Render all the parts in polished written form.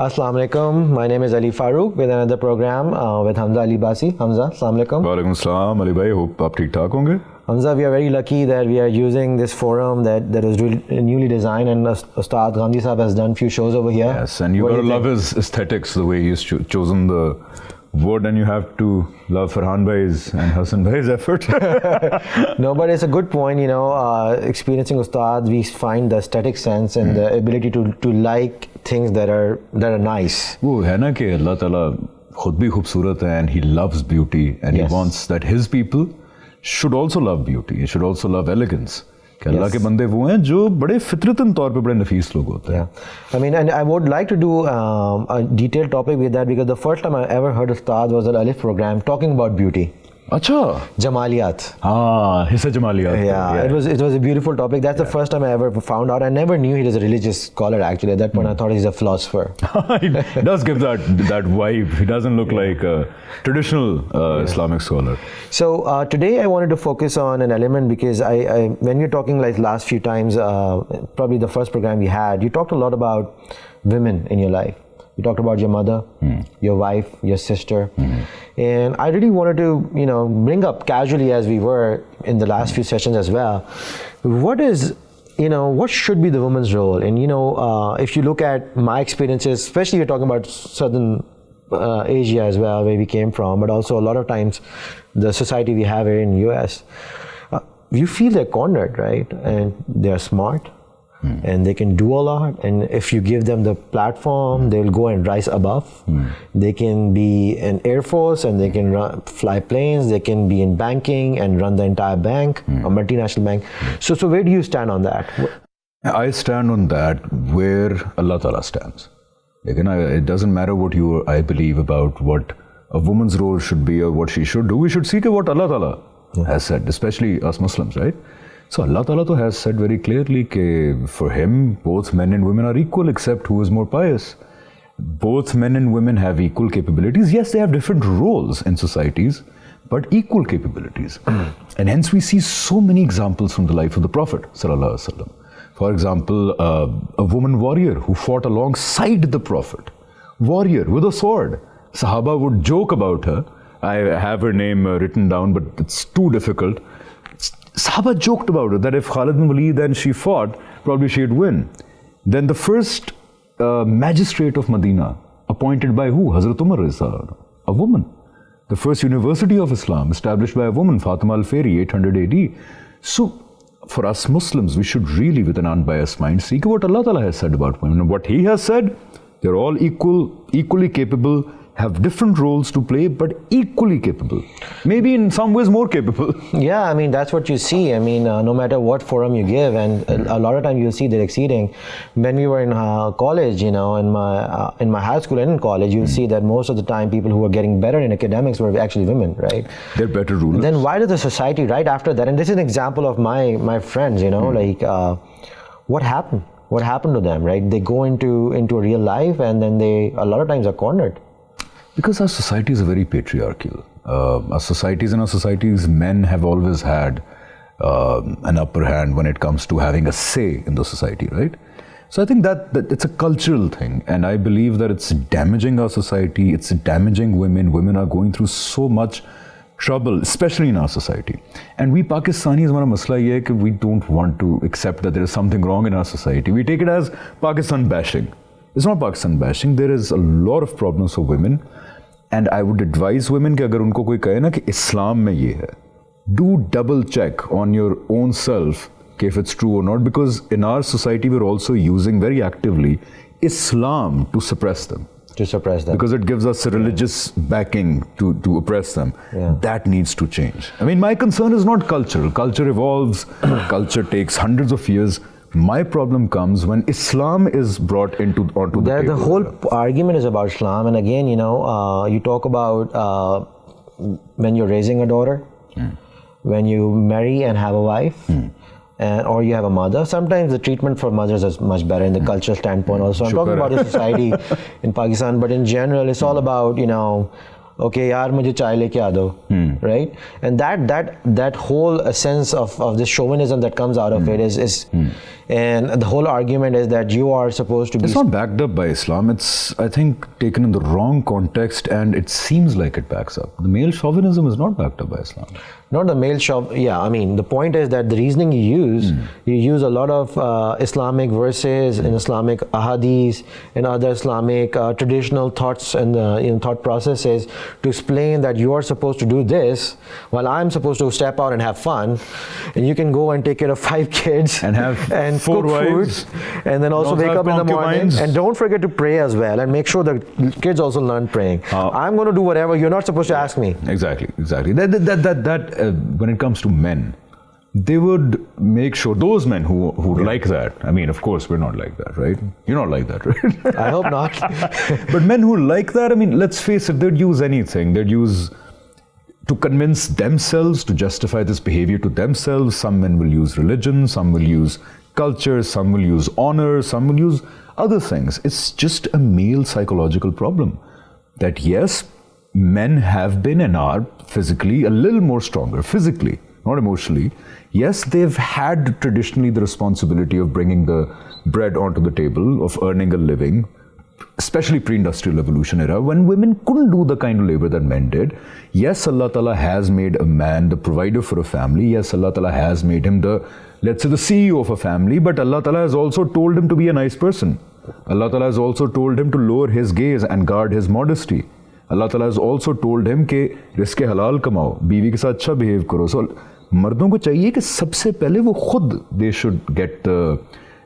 Assalamu alaikum. My name is Farooq with another program with Hamza Abbasi. Hamza, assalamu alaikum. Walaikum assalam, Ali bhai. Hope aap theek thaak honge. Hamza, we are very lucky that we are using this forum that is really newly designed, and Ustad Ghamidi Sahab has done few shows over here. Yes, and you gotta love his aesthetics, the way he's chosen the word, and you have to love Farhan bhai's and Hassan bhai's effort. No, but it's a good point, you know, experiencing Ustad, we find the aesthetic sense and the ability to like things that are nice. वो है ना कि अल्लाह ताला खुद भी खूबसूरत है, and he loves beauty, and he wants that his people should also love beauty, he should also love elegance. कि अल्लाह के बंदे वो हैं जो बड़े फितरतन तौर पे बड़े नफीस लोग होते हैं. I mean, and I would like to do a detailed topic with that, because the first time I ever heard Ustad was an Alif program talking about beauty. अच्छा. Jamaliyat. हाँ, हिस्सा जमालियात. Yeah, it was a beautiful topic. That's the first time I ever found out. I never knew he was a religious scholar actually. At that point I thought he's a philosopher. He does give that vibe. He doesn't look like a traditional Islamic scholar. So today I wanted to focus on an element, because I when we're talking like last few times, probably the first program we had, you talked a lot about women in your life. You talked about your mother, your wife, your sister. And I really wanted to, you know, bring up casually, as we were in the last few sessions as well, what should be the woman's role? And, you know, if you look at my experiences, especially you're talking about southern Asia as well, where we came from, but also a lot of times the society we have here in the US, you feel they're cornered, right? And they're smart. And they can do a lot, and if you give them the platform, they'll go and rise above. They can be in Air Force, and they can fly planes. They can be in banking and run the entire bank, a multinational bank. So where do you stand on that? I stand on that where Allah Ta'ala stands. Again, it doesn't matter what I believe about what a woman's role should be or what she should do. We should seek what Allah Ta'ala has said, especially us Muslims, right? So Allah Ta'ala has said very clearly that for him, both men and women are equal, except who is more pious. Both men and women have equal capabilities. Yes, they have different roles in societies, but equal capabilities. And hence we see so many examples from the life of the Prophet Sallallahu Alaihi Wasallam. For example, a woman warrior who fought alongside the Prophet. Warrior with a sword. Sahaba would joke about her. I have her name written down, but it's too difficult. Sahaba joked about it, that if Khalid bin Walid and she fought, probably she'd win. Then the first magistrate of Medina, appointed by who? Hazrat Umar, a woman. The first university of Islam, established by a woman, Fatima al-Fari, 800 AD. So, for us Muslims, we should really, with an unbiased mind, seek what Allah Ta'ala has said about women. And what He has said, they're all equally capable, have different roles to play, but equally capable. Maybe in some ways more capable. Yeah, I mean, that's what you see. I mean, no matter what forum you give, and a lot of times you'll see they're exceeding. When we were in college, you know, in my high school and in college, you'll see that most of the time people who were getting better in academics were actually women, right? They're better rulers. Then why does the society right after that, and this is an example of my friends, you know, like what happened? What happened to them, right? They go into a real life, and then they a lot of times are cornered. Because our society is very patriarchal. Our societies, men have always had an upper hand when it comes to having a say in the society, right? So I think that it's a cultural thing, and I believe that it's damaging our society, it's damaging women. Women are going through so much trouble, especially in our society. And we Pakistanis, our masla ye hai ki we don't want to accept that there is something wrong in our society. We take it as Pakistan bashing. It's not Pakistan bashing. There is a lot of problems for women, and I would advise women कि अगर उनको कोई कहे ना कि इस्लाम में ये है, do double check on your own self if it's true or not, because in our society we're also using very actively Islam to suppress them. Because it gives us a religious backing to oppress them. That needs to change. I mean, my concern is not cultural. Culture evolves, culture takes hundreds of years. My problem comes when Islam is brought onto the table. The whole argument is about Islam, and again, you know, you talk about when you're raising a daughter, when you marry and have a wife, or you have a mother. Sometimes the treatment for mothers is much better in the cultural standpoint also. I'm talking about the society in Pakistan, but in general, it's all about, you know, okay, yaar, mujhe chai leke aa do. right? And that whole sense of this chauvinism that comes out of it is and the whole argument is that you are supposed to be... It's not backed up by Islam. It's, I think, taken in the wrong context, and it seems like it backs up. The male chauvinism is not backed up by Islam. Not the male yeah, I mean, the point is that the reasoning you use a lot of Islamic verses and Islamic ahadith and other Islamic traditional thoughts and thought processes to explain that you are supposed to do this while I'm supposed to step out and have fun, and you can go and take care of 5 kids and have and 4 cook wives, food, and then also wake up in the morning, and don't forget to pray as well, and make sure the kids also learn praying. I'm going to do whatever, you're not supposed to ask me. Exactly. That when it comes to men, they would make sure, those men who like that, I mean, of course, we're not like that, right? You're not like that, right? I hope not. But men who like that, I mean, let's face it, they'd use anything. They'd use to convince themselves, to justify this behavior to themselves. Some men will use religion, some will use culture, some will use honor, some will use other things. It's just a male psychological problem that, yes, men have been and are physically a little more stronger, physically, not emotionally. Yes, they've had traditionally the responsibility of bringing the bread onto the table, of earning a living, especially pre-industrial revolution era, when women couldn't do the kind of labor that men did. Yes, Allah Ta'ala has made a man the provider for a family. Yes, Allah Ta'ala has made him the, let's say, the CEO of a family, but Allah Ta'ala has also told him to be a nice person. Allah Ta'ala has also told him to lower his gaze and guard his modesty. Allah Ta'ala has also told him कि risk हलाल कमाओ, बीवी के साथ अच्छा behave करो. So मर्दों को चाहिए कि सबसे पहले वो खुद they should get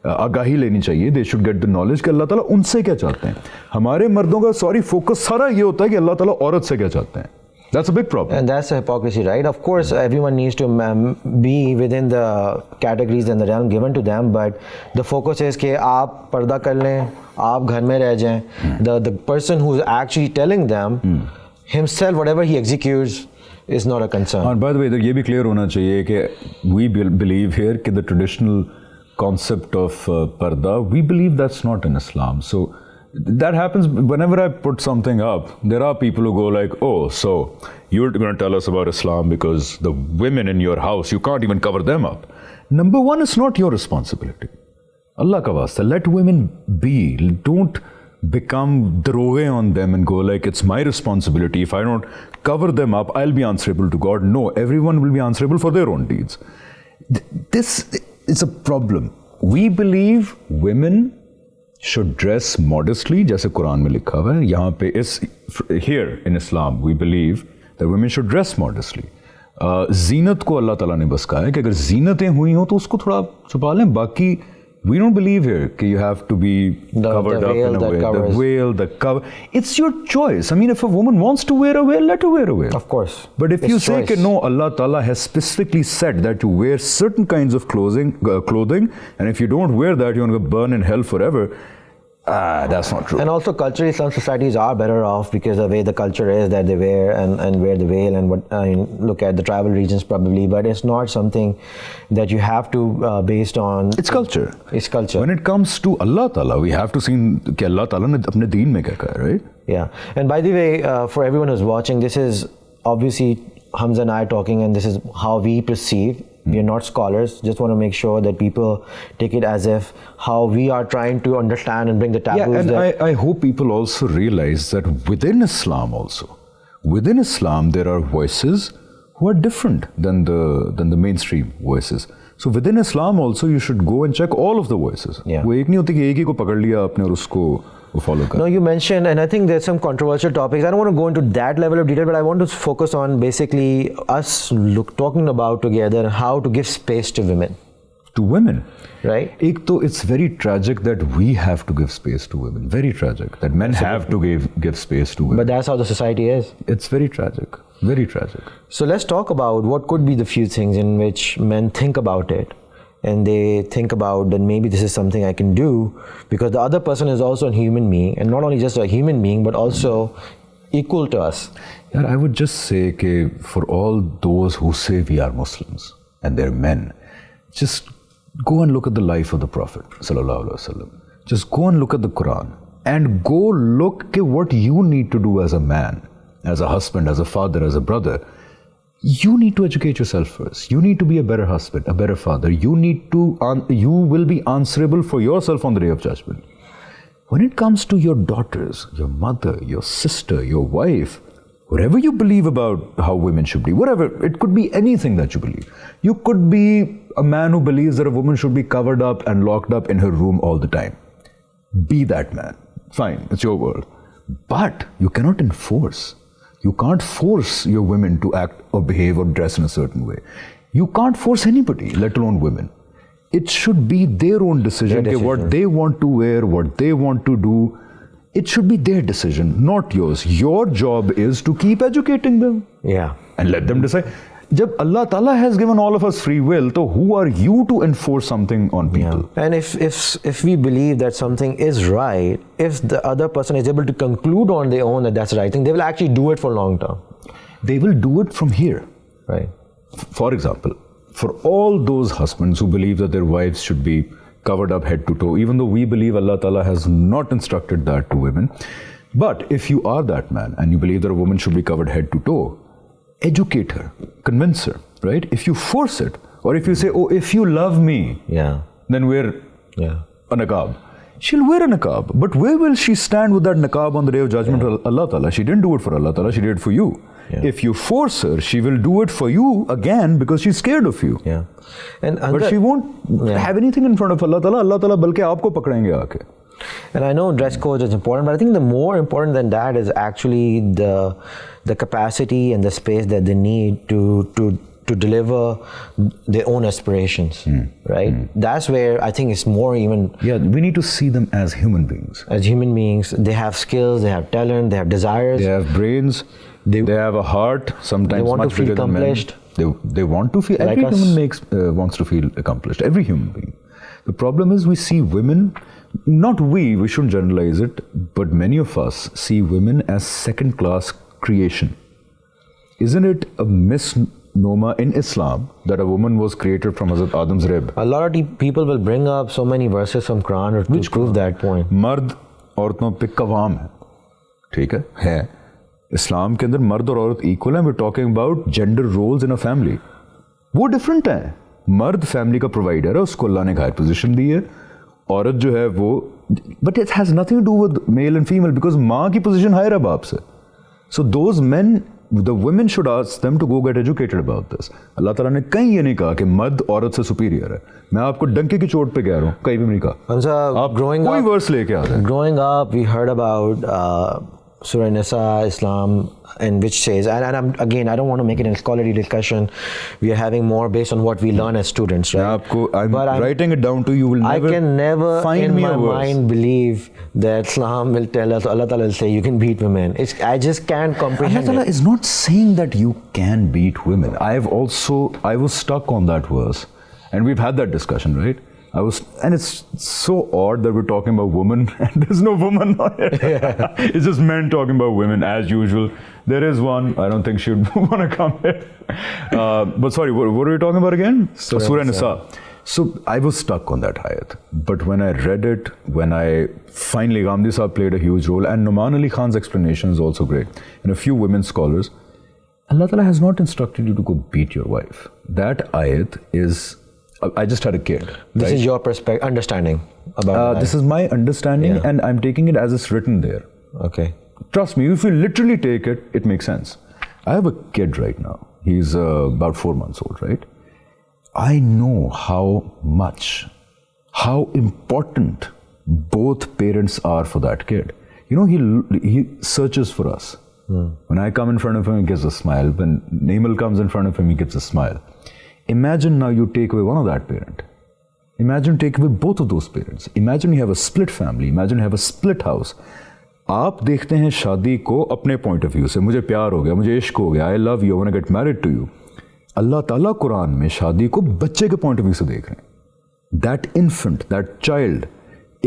आगाही लेनी चाहिए, they should get the knowledge कि अल्लाह ताला उनसे क्या चाहते हैं. हमारे मर्दों का focus सारा ये होता है कि अल्लाह ताला औरत से क्या चाहते हैं. That's a big problem. And that's a hypocrisy, right? Of course, everyone needs to be within the categories and the realm given to them, but the focus is कि आप पर्दा कर लें, आप घर में रह जाएं. The person who is actually telling them himself, whatever he executes, is not a concern. And by the way, ये भी clear होना चाहिए कि we believe here कि the traditional concept of parda, we believe that's not in Islam. So that happens whenever I put something up. There are people who go like, oh, so you're going to tell us about Islam because the women in your house, you can't even cover them up. Number one, it's not your responsibility. Allah ka wasta, let women be. Don't become droge on them and go like, it's my responsibility. If I don't cover them up, I'll be answerable to God. No, everyone will be answerable for their own deeds. This is a problem. We believe women should dress modestly, जैसे कुरान में लिखा हुआ है. यहाँ पे here in Islam, we believe that women should dress modestly. जीनत को अल्लाह ताला ने बस कहा है कि अगर जीनतें हुई हो तो उसको थोड़ा छुपा लें. बाकी we don't believe here that you have to be covered up in a way. The veil, the cover. It's your choice. I mean, if a woman wants to wear a veil, let her wear a veil. Of course. But if you say that no, Allah Ta'ala has specifically said that you wear certain kinds of clothing, and if you don't wear that, you're going to burn in hell forever. That's not true. And also culturally, some societies are better off because the way the culture is that they wear and wear the veil and look at the tribal regions probably, but it's not something that you have to based on. It's culture. It's culture. When it comes to Allah Ta'ala, we have to see that Allah Ta'ala ne apne deen mein kya kaha, right? Yeah. And by the way, for everyone who's watching, this is obviously Hamza and I talking, and this is how we perceive. We are not scholars. Just want to make sure that people take it as if how we are trying to understand and bring the taboos. Yeah, and I hope people also realize that within Islam there are voices who are different than the mainstream voices. So within Islam also you should go and check all of the voices. Yeah. वो एक नहीं होती कि एक ही को पकड़ लिया आपने और उसको follow कर. No, you mentioned, and I think there's some controversial topics. I don't want to go into that level of detail, but I want to focus on basically us talking about together how to give space to women. To women? Right. एक तो it's very tragic that we have to give space to women. Very tragic that men have to give space to women. But that's how the society is. It's very tragic. Very tragic. So let's talk about what could be the few things in which men think about it. And they think about that maybe this is something I can do because the other person is also a human being, and not only just a human being but also equal to us. Yeah, I would just say that for all those who say we are Muslims and they're men, just go and look at the life of the Prophet Sallallahu Alaihi Wasallam. Just go and look at the Quran and go look at what you need to do as a man, as a husband, as a father, as a brother. you need to educate yourself first. You need to be a better husband, a better father. You will be answerable for yourself on the day of judgment. When it comes to your daughters, your mother, your sister, your wife, whatever you believe about how women should be, whatever, it could be anything that you believe. You could be a man who believes that a woman should be covered up and locked up in her room all the time. Be that man. Fine, it's your world. But you cannot enforce. You can't force your women to act or behave or dress in a certain way. You can't force anybody, let alone women. It should be their own decision. What they want to wear, what they want to do. It should be their decision, not yours. Your job is to keep educating them. Yeah. And let them decide. Jab Allah Ta'ala has given all of us free will, so who are you to enforce something on people? Yeah. And if we believe that something is right, if the other person is able to conclude on their own that that's the right thing, they will actually do it for long term. They will do it from here. Right. For example, for all those husbands who believe that their wives should be covered up head to toe, even though we believe Allah Ta'ala has not instructed that to women. But if you are that man and you believe that a woman should be covered head to toe, educate her, convince her, right? If you force it, or if you say, oh, if you love me, then wear a niqab. She'll wear a niqab, but where will she stand with that niqab on the day of judgment of Allah Ta'ala? She didn't do it for Allah Ta'ala, she did it for you. If you force her, she will do it for you again because she's scared of you. But she won't have anything in front of Allah Ta'ala. Allah Ta'ala balke aapko pakdenge aake. And I know dress code is important, but I think the more important than that is actually the capacity and the space that they need to deliver their own aspirations, right? That's where I think it's more even... Yeah, we need to see them as human beings. As human beings, they have skills, they have talent, they have desires. They have brains, they have a heart, sometimes much bigger than men. They want to feel accomplished. They want to feel... Every human wants to feel accomplished, every human being. The problem is we see women... Not we shouldn't generalize it, but many of us see women as second-class creation. Isn't it a misnomer in Islam that a woman was created from Hazrat Adam's rib? A lot of people will bring up so many verses from Quran to prove that point. मर्द औरतों पे कवाम है, ठीक है? इस्लाम के अंदर मर्द और औरत equal हैं. We're talking about gender roles in a family. वो different हैं. मर्द family का provider है, उसको अल्लाह ने एक higher position दी है. औरत जो है वो, but it has nothing to do with male and female because माँ की position higher है बाप से. So those men, the women should ask them to go get educated about this. अल्लाह ताला ने कहीं ये नहीं कहा कि मर्द औरत से superior है. मैं आपको डंके की चोट पे कह रहा हूँ, कहीं भी नहीं कहा. Hamza, आप कोई verse लेके आ रहे हैं. Growing up, we heard about Surah Nisa, Islam, and which says, and I don't want to make it a scholarly discussion. We are having more based on what we learn as students, right? I'm writing it down to you. Will never I can never in my mind believe that Islam will tell us, Allah Ta'ala will say you can beat women. I just can't comprehend. Allah Ta'ala is not saying that you can beat women. I was stuck on that verse, and we've had that discussion, right? And it's so odd that we're talking about women and there's no woman on it. It's just men talking about women as usual. There is one, I don't think she'd want to come here. But sorry, what were we talking about again? Surah Nisa. So I was stuck on that ayat. But when I read it, when I finally, Ghamidi Sahab played a huge role, and Numan Ali Khan's explanation is also great. And a few women scholars, Allah Ta'ala has not instructed you to go beat your wife. That ayat is... I just had a kid. This is your understanding about this is my understanding, and I'm taking it as it's written there. Okay. Trust me, if you literally take it, it makes sense. I have a kid right now. He's about 4 months old, right? I know how important both parents are for that kid. You know, he searches for us. When I come in front of him, he gives a smile. When Namal comes in front of him, he gives a smile. Imagine now you take away one of that parent. Imagine take away both of those parents. Imagine you have a split family. Imagine you have a split house. आप देखते हैं शादी को अपने point of view से. मुझे प्यार हो गया, मुझे इश्क हो गया. I love you, I want to get married to you. अल्लाह ताला कुरान में शादी को बच्चे के point of view से देख रहे हैं. That infant, that child,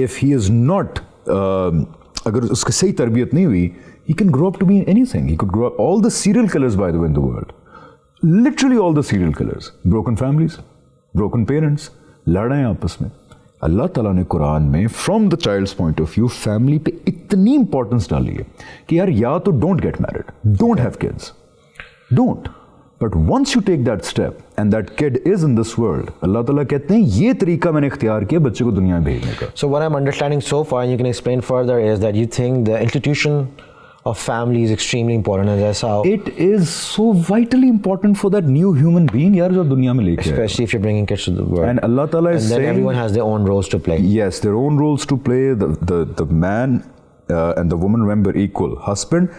if he is not, अगर उसकी सही तरबियत नहीं हुई, he can grow up to be anything. He could grow up. All the serial killers, by the way, in the world. Literally all the serial killers, broken families, broken parents, लड़ाएं आपस में. अल्लाह ताला ने कुरान में from the child's point of view family पे इतनी importance डाली है कि यार या तो don't get married, don't have kids, don't. But once you take that step and that kid is in this world, Allah Ta'ala कहते हैं ये तरीका मैंने इख्तियार किया बच्चे को दुनिया में भेजने का. So what I'm understanding so far, and you can explain further, is that you think the institution of family is extremely important, and that's how. It is so vitally important for that new human being यार जो दुनिया में लेके आए. Especially if you're bringing kids to the world. And Allah Ta'ala is saying. And then everyone has their own roles to play. Yes, their own roles to play. The man and the woman, remember, equal. Husband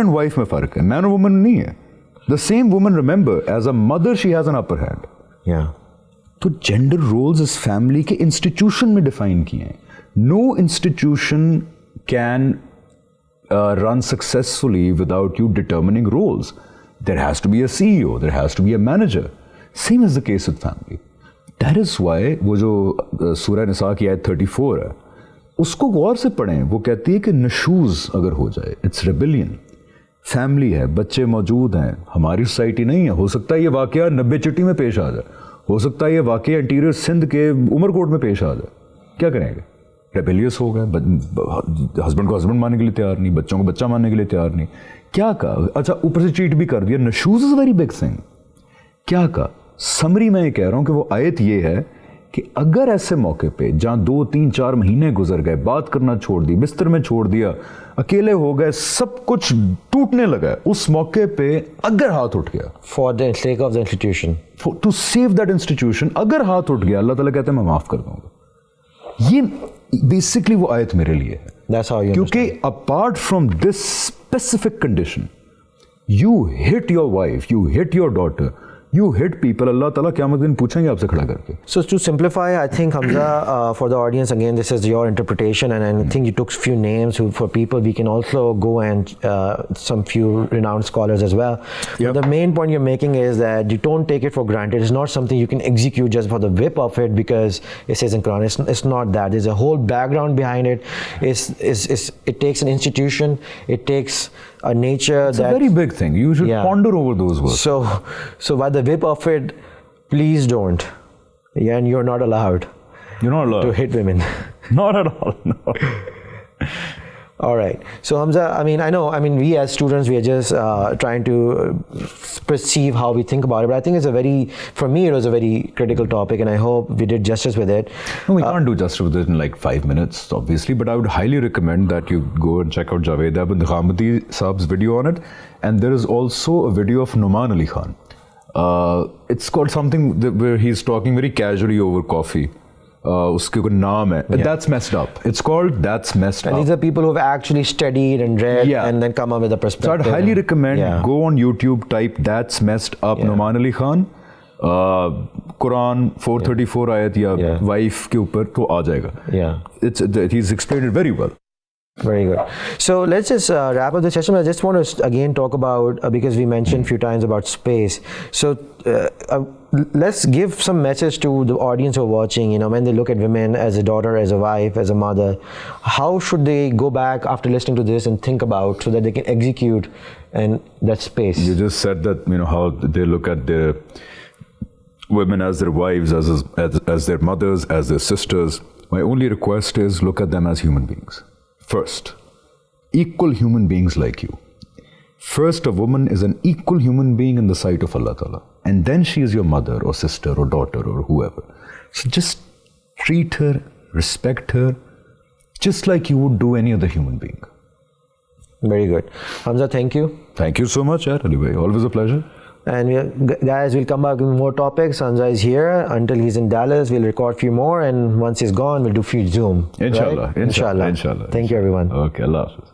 and wife में फर्क है. Man और woman नहीं है. The same woman, remember, as a mother, she has an upper hand. Yeah. तो gender roles इस family के institution में define किए हैं. No institution can run successfully without you determining roles. There has to be a CEO, there has to be a manager. Same is the case with family. That is why वो जो सूरह निसा की आयत 34 है, उसको गौर से पढ़ें. वो कहती है कि नशूज़ अगर हो जाए, it's rebellion. फैमिली है, बच्चे मौजूद हैं, हमारी सोसाइटी नहीं है. हो सकता है ये वाकया 90 चिट्टी में पेश आ जाए, हो सकता है ये वाकया इंटीरियर सिंध के उमरकोट में पेश आ जाए. क्या करेंगे? रेबेलियस हो गए, हस्बैंड को हस्बैंड मानने के लिए तैयार नहीं, बच्चों को बच्चा मानने के लिए तैयार नहीं. क्या कहा? अच्छा, ऊपर से चीट भी कर दिया. नशूज़ इज़ वेरी बिग थिंग. क्या कहा? समरी मैं ये कह रहा हूँ कि वो आयत ये है कि अगर ऐसे मौके पे जहाँ 2, 3, 4 महीने गुजर गए, बात करना छोड़ दी, बिस्तर में छोड़ दिया, अकेले हो गए, सब कुछ टूटने लगा, उस मौके पे अगर हाथ उठ गया, for the sake of the institution, to save that institution, अगर हाथ उठ गया, अल्लाह ताला कहते हैं मैं माफ कर दूंगा. ये बेसिकली वो आयत मेरे लिए है. That's how you क्योंकि apart from this specific condition, you hit your wife, you hit your daughter, you hit people, Allah Ta'ala क़यामत दिन पूछेंगे आपसे खड़ा करके. So to simplify, I think Hamza, for the audience, again, this is your interpretation, and I think you took few names who, for people, we can also go and some few renowned scholars as well. Yep. The main point you're making is that you don't take it for granted. It's not something you can execute just for the whip of it because it says in Quran. It's not that. There's a whole background behind it. It takes an institution. It takes a nature. It's a very big thing. You should ponder over those words. So by the whip of it, please don't. Yeah, and you're not allowed. You're not allowed to hit women. Not at all. No. All right. So Hamza, we as students, we are just trying to perceive how we think about it. But I think for me, it was a very critical topic, and I hope we did justice with it. No, we can't do justice with it in like 5 minutes, obviously. But I would highly recommend that you go and check out Javed and Ghamidi Saab's video on it. And there is also a video of Numan Ali Khan. It's called something where he's talking very casually over coffee. उसके कोई नाम है. That's messed up. It's called That's Messed Up. And these are people who have actually studied and read and then come up with a perspective. So I'd highly recommend go on YouTube, type That's Messed Up Numan Ali Khan. Quran 434 ayat या wife के ऊपर तो आ जाएगा. He's explained it very well. Very good. So let's just wrap up the session. I just want to again talk about, because we mentioned a few times about space. So let's give some message to the audience who are watching, when they look at women as a daughter, as a wife, as a mother, how should they go back after listening to this and think about so that they can execute in that space? You just said that, how they look at their women as their wives, as their mothers, as their sisters. My only request is look at them as human beings. First, equal human beings like you. First, a woman is an equal human being in the sight of Allah Ta'ala. And then she is your mother or sister or daughter or whoever. So just treat her, respect her, just like you would do any other human being. Very good. Hamza, thank you. Thank you so much, anyway. Always a pleasure. And guys, we'll come back with more topics. Hamza is here until he's in Dallas. We'll record a few more, and once he's gone, we'll do few Zoom. Inshallah. Right? Inshallah. Inshallah. Thank you, everyone. Okay, Allah Hafiz.